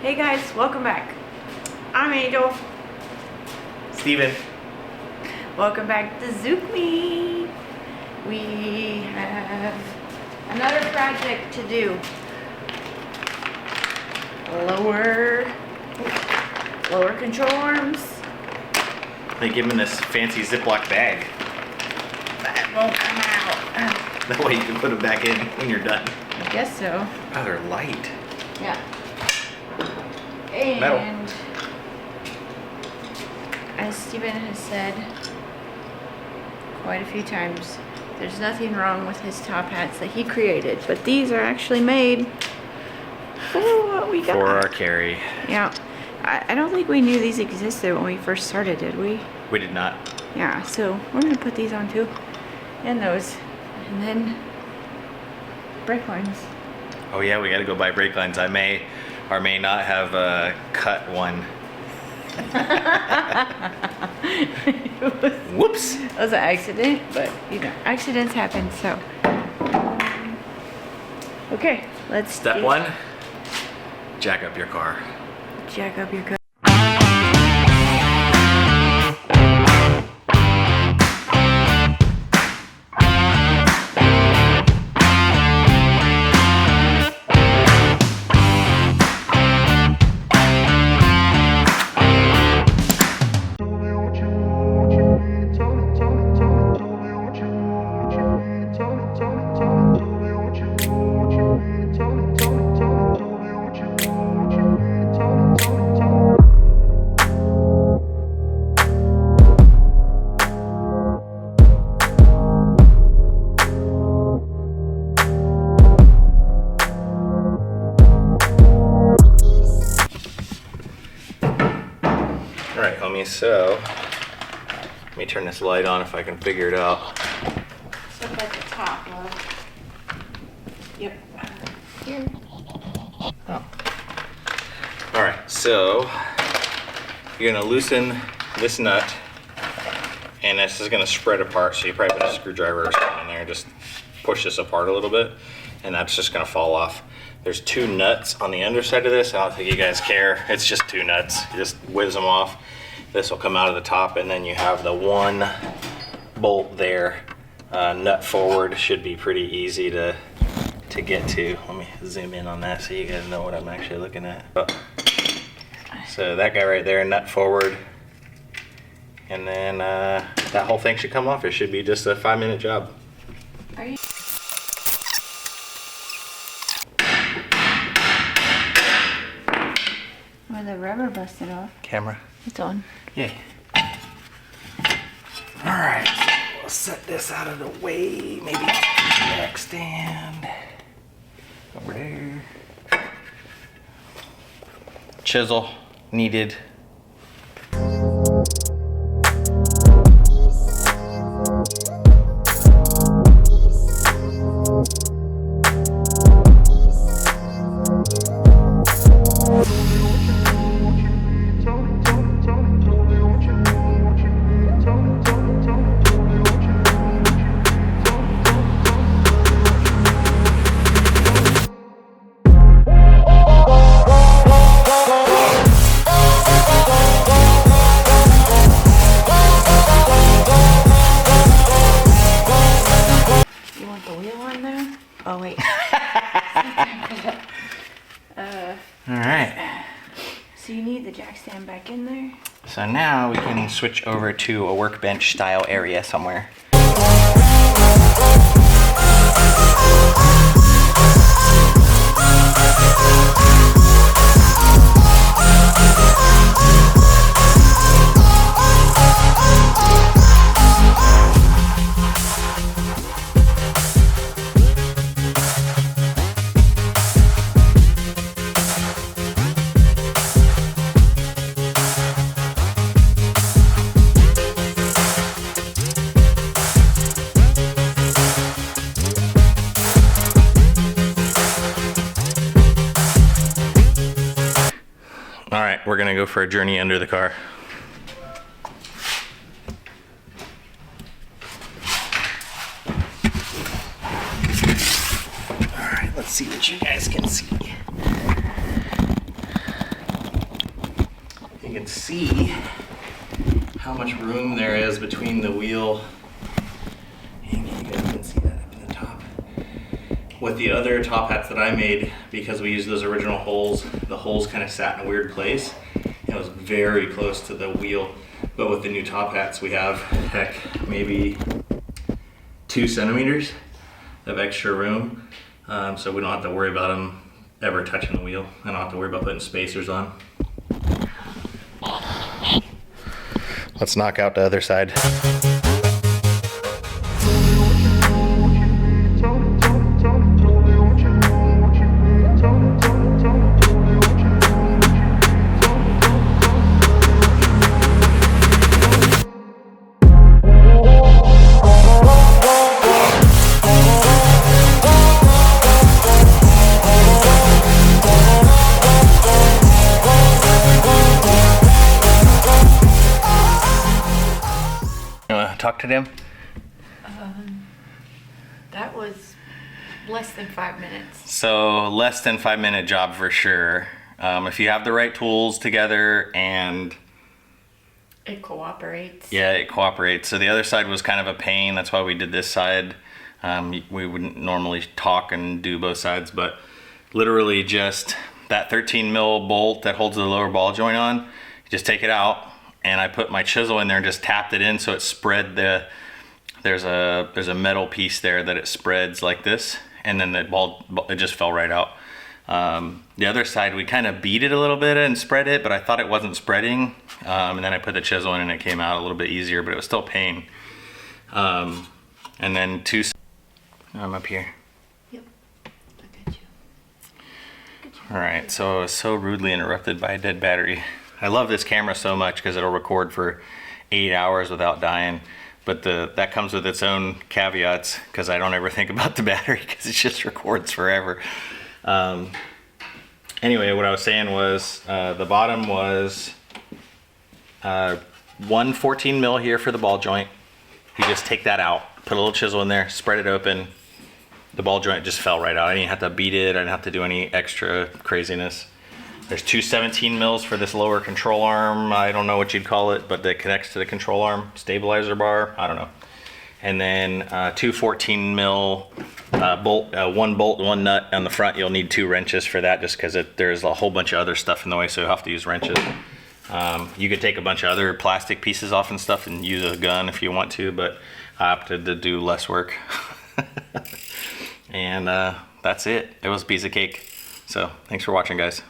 Hey guys, welcome back. I'm Angel. Steven. Welcome back to Suzuki. We have another project to do. Lower control arms. They give him this fancy Ziploc bag. That won't come out. That way you can put them back in when you're done. I guess so. Oh, they're light. Yeah. And Metal. as Steven has said quite a few times, there's nothing wrong with his top hats that he created, but these are actually made for what we got. For our carry. Yeah. I don't think we knew these existed when we first started, did we? We did not. Yeah, so we're gonna put these on too. And those. And then brake lines. Oh yeah, we gotta go buy brake lines. I may or may not have cut one. Whoops! It was an accident, but you know, accidents happen, so. Okay, let's Step one, jack up your car. Jack up your car. Alright, homie, so let me turn this light on if I can figure it out. It's up at the top, love. Yep. Here. Oh. Alright, so you're gonna loosen this nut, and this is gonna spread apart, so you probably put a screwdriver or something in there and just push this apart a little bit, and that's just gonna fall off. There's two nuts on the underside of this. I don't think you guys care. It's just two nuts. You just whiz them off. This will come out of the top, and then you have the one bolt there. Nut forward should be pretty easy to get to. Let me zoom in on that so you guys know what I'm actually looking at. So that guy right there, nut forward. And then that whole thing should come off. It should be just a 5-minute job. Are you? Well, the rubber busted off. Camera. It's on. Yay. All right, we'll set this out of the way. Maybe jack stand over there. Chisel needed. Oh wait. Alright. So you need the jack stand back in there? So now we can switch over to a workbench style area somewhere. Alright, we're gonna go for a journey under the car. Alright, let's see what you guys can see. can see how much room there is between the wheel. And you guys can see that up in the top. With the other top hats that I made, because we used those original holes, the holes kind of sat in a weird place. It was very close to the wheel. But with the new top hats, we have, heck, maybe 2 centimeters of extra room. So we don't have to worry about them ever touching the wheel. I don't have to worry about putting spacers on. Let's knock out the other side. Talk to them? That was less than 5 minutes. So less than 5 minute job for sure. If you have the right tools together and it cooperates. Yeah, it cooperates. So the other side was kind of a pain. That's why we did this side. We wouldn't normally talk and do both sides, but literally just that 13 mil bolt that holds the lower ball joint on, you just take it out. And I put my chisel in there and just tapped it in so it spread there's a metal piece there that it spreads like this, and then the ball, it just fell right out. The other side, we kind of beat it a little bit and spread it, but I thought it wasn't spreading. And then I put the chisel in and it came out a little bit easier, but it was still pain. And then I'm up here. Yep, I got you. All right, so I was so rudely interrupted by a dead battery. I love this camera so much because it'll record for 8 hours without dying, but that comes with its own caveats because I don't ever think about the battery because it just records forever. Anyway, what I was saying was the bottom was 1 14 mil here for the ball joint. You just take that out, put a little chisel in there, spread it open. The ball joint just fell right out. I didn't have to beat it. I didn't have to do any extra craziness. There's 2 17 mils for this lower control arm. I don't know what you'd call it, but that connects to the control arm, stabilizer bar, I don't know. And then 2 14 mil bolt, 1 bolt, 1 nut on the front. You'll need 2 wrenches for that just because there's a whole bunch of other stuff in the way, so you'll have to use wrenches. You could take a bunch of other plastic pieces off and stuff and use a gun if you want to, but I opted to do less work. And that's it. It was a piece of cake. So thanks for watching, guys.